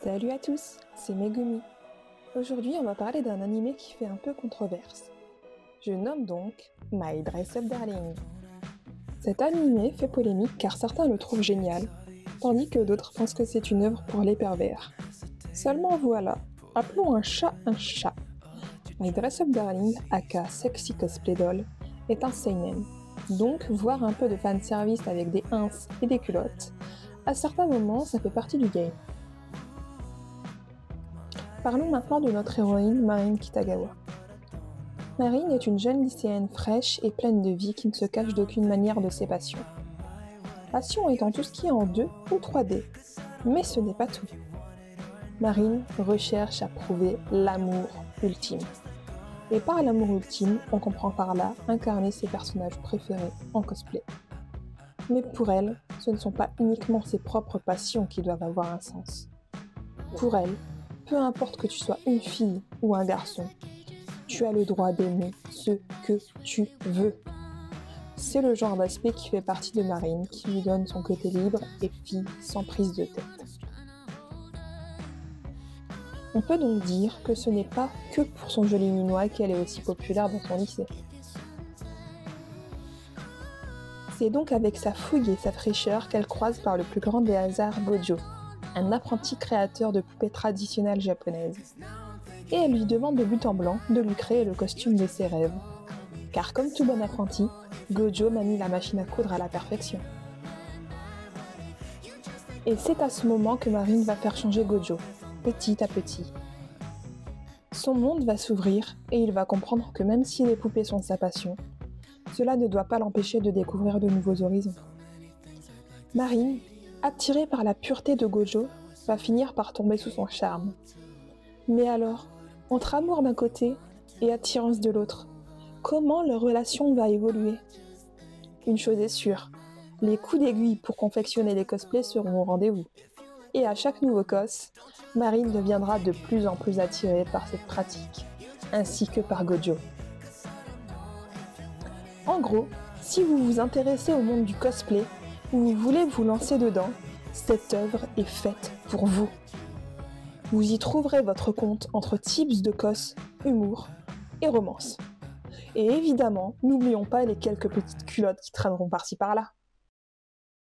Salut à tous, c'est Megumi. Aujourd'hui, on va parler d'un animé qui fait un peu controverse. Je nomme donc My Dress Up Darling. Cet animé fait polémique car certains le trouvent génial, tandis que d'autres pensent que c'est une œuvre pour les pervers. Seulement voilà, appelons un chat un chat. My Dress Up Darling, aka Sexy Cosplay Doll, est un seinen. Donc, voir un peu de fanservice avec des ins et des culottes, à certains moments, ça fait partie du game. Parlons maintenant de notre héroïne Marine Kitagawa. Marine est une jeune lycéenne fraîche et pleine de vie qui ne se cache d'aucune manière de ses passions. Passion étant tout ce qui est en 2 ou 3D, mais ce n'est pas tout. Marine recherche à prouver l'amour ultime. Et par l'amour ultime, on comprend par là incarner ses personnages préférés en cosplay. Mais pour elle, ce ne sont pas uniquement ses propres passions qui doivent avoir un sens. Pour elle, peu importe que tu sois une fille ou un garçon, tu as le droit d'aimer ce que tu veux. C'est le genre d'aspect qui fait partie de Marine, qui lui donne son côté libre et fille sans prise de tête. On peut donc dire que ce n'est pas que pour son joli minois qu'elle est aussi populaire dans son lycée. C'est donc avec sa fougue et sa fraîcheur qu'elle croise par le plus grand des hasards Gojo, un apprenti créateur de poupées traditionnelles japonaises. Et elle lui demande de but en blanc de lui créer le costume de ses rêves. Car comme tout bon apprenti, Gojo manie la machine à coudre à la perfection. Et c'est à ce moment que Marine va faire changer Gojo, petit à petit. Son monde va s'ouvrir et il va comprendre que même si les poupées sont sa passion, cela ne doit pas l'empêcher de découvrir de nouveaux horizons. Marine, attirée par la pureté de Gojo, va finir par tomber sous son charme. Mais alors, entre amour d'un côté et attirance de l'autre, comment leur relation va évoluer? Une chose est sûre, les coups d'aiguille pour confectionner les cosplays seront au rendez-vous. Et à chaque nouveau cos, Marine deviendra de plus en plus attirée par cette pratique, ainsi que par Gojo. En gros, si vous vous intéressez au monde du cosplay ou vous voulez vous lancer dedans, cette œuvre est faite pour vous. Vous y trouverez votre compte entre tips de cos, humour et romance. Et évidemment, n'oublions pas les quelques petites culottes qui traîneront par-ci par-là.